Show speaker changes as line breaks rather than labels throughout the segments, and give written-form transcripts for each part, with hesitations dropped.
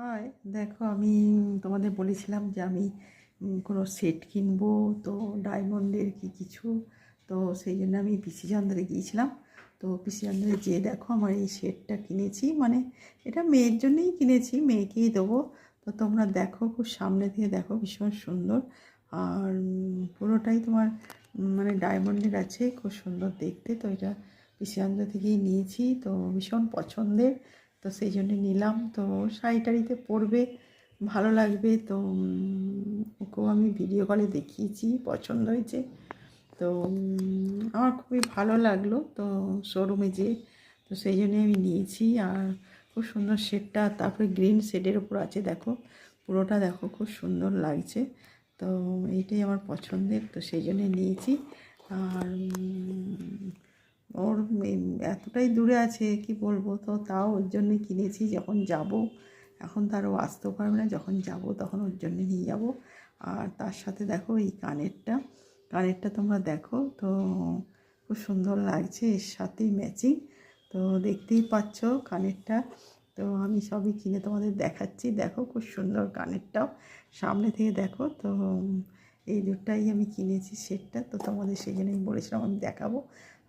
High, দেখো আমি তোমাদের বলেছিলাম যে আমি কোনো সেট কিনবো, তো ডায়মন্ডের কি কিছু। তো সেই জন্য আমি পিসি চন্দ্রে গিয়েছিলাম। তো পিসি চন্দ্রে যেয়ে দেখো আমার এই সেটটা কিনেছি, মানে এটা মেয়ের জন্যই কিনেছি, মেয়েকেই দেবো। তো তোমরা দেখো, খুব সামনে থেকে দেখো, ভীষণ সুন্দর। আর পুরোটাই তোমার মানে ডায়মন্ডের আছে, খুব সুন্দর দেখতে। তো এটা পিসি চন্দ্র থেকেই নিয়েছি, তো ভীষণ পছন্দের। তো সেই জন্যে নিলাম। তো শাড়ি টাড়িতে পরবে, ভালো লাগবে। তো ওকেও আমি ভিডিও কলে দেখিয়েছি, পছন্দ হয়েছে। তো আমার খুবই ভালো লাগলো। তো শোরুমে যেয়ে তো সেই জন্যে আমি নিয়েছি। আর খুব সুন্দর শেডটা, তারপরে গ্রিন শেডের ওপর আছে, দেখো পুরোটা দেখো, খুব সুন্দর লাগছে। তো এইটাই আমার পছন্দের, তো সেই জন্যে নিয়েছি। আর ওর এতটাই দূরে আছে কি বলবো, তো তাও ওর জন্যই কিনেছি। যখন যাব, এখন তো আরও আসতেও পারবে না, যখন যাব তখন ওর জন্যে নিয়ে যাব। আর তার সাথে দেখো এই কানেরটা তোমরা দেখো, তো খুব সুন্দর লাগছে, এর সাথেই ম্যাচিং। তো দেখতেই পাচ্ছ কানেরটা। তো আমি সবই কিনে তোমাদের দেখাচ্ছি, দেখো খুব সুন্দর কানেরটাও, সামনে থেকে দেখো। তো এই দুটাই আমি কিনেছি সেটটা, তো তোমাদের সেই জন্যই বলেছিলাম আমি দেখাবো।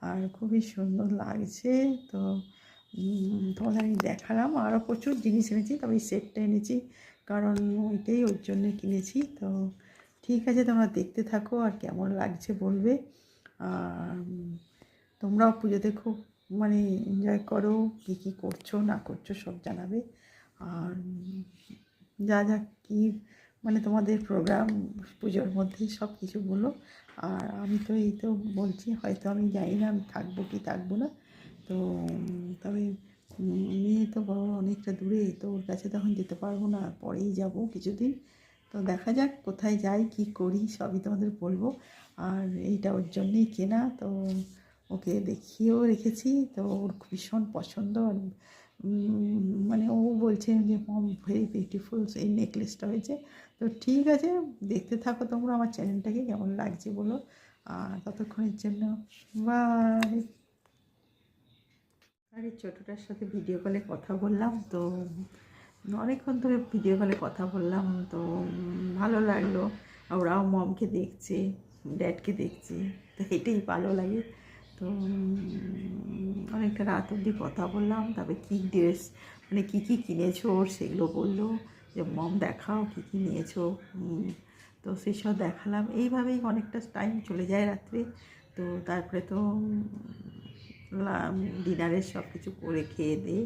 আর খুবই সুন্দর লাগছে। তো তোমাদের আমি দেখালাম। আরও প্রচুর জিনিস এনেছি, তবে এই সেটটা এনেছি কারণ ওইটাই ওর জন্যে কিনেছি। তো ঠিক আছে, তোমরা দেখতে থাকো আর কেমন লাগছে বলবে। আর তোমরাও পুজোতে খুব মানে এনজয় করো, কী কী করছো না করছো সব জানাবে। আর যা যা কী মানে তোমাদের প্রোগ্রাম পুজোর মধ্যে সব কিছু বলো। আর আমি তো এই তো বলছি, হয়তো আমি জানি না আমি থাকবো কি থাকবো না। তো তবে মেয়ে তো বড় অনেকটা দূরে, তো ওর কাছে তখন যেতে পারবো না, পরেই যাব কিছুদিন। তো দেখা যাক কোথায় যাই, কি করি, সবই তোমাদের বলবো। আর এইটা ওর জন্যেই কেনা, তো ওকে দেখিয়েও রেখেছি। তো ওর ভীষণ পছন্দ। আর মানে ও বলছে যে মম ভেরি বিউটিফুল এই নেকলেসটা হয়েছে। তো ঠিক আছে, দেখতে থাকো তোমরা আমার চ্যানেলটাকে, কেমন লাগছে বলো। আর ততক্ষণের জন্য বাই। আর এই ছোটোটার সাথে ভিডিও কলে কথা বললাম, তো অনেকক্ষণ ধরে ভিডিও কলে কথা বললাম। তো ভালো লাগলো, ওরাও মমকে দেখছে, ড্যাডকে দেখছে, তো এটাই ভালো লাগে। তো অনেকটা রাত অবধি কথা বললাম। তারপরে কী ড্রেস মানে কী কী কিনেছো ওর সেগুলো বললো, যে মম দেখাও কী কী নিয়েছো। তো সেসব দেখালাম। এইভাবেই অনেকটা টাইম চলে যায় রাত্রে। তো তারপরে তো ডিনারের সব কিছু করে খেয়ে দিয়ে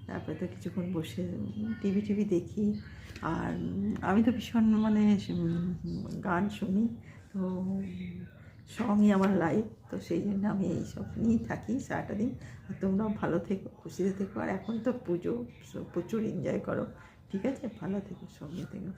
তারপরে তো কিছুক্ষণ বসে টিভি দেখি। আর আমি তো ভীষণ মানে গান শুনি। তো সঙ্গই আমার লাইফ। তো সেই জন্য আমি এইসব নিয়েই থাকি সারাটা দিন। আর তোমরাও ভালো থেকো, খুশিতে থেকো। আর এখন তো পুজো, প্রচুর এনজয় করো। ঠিক আছে, ভালো থেকো, সঙ্গে থেকো।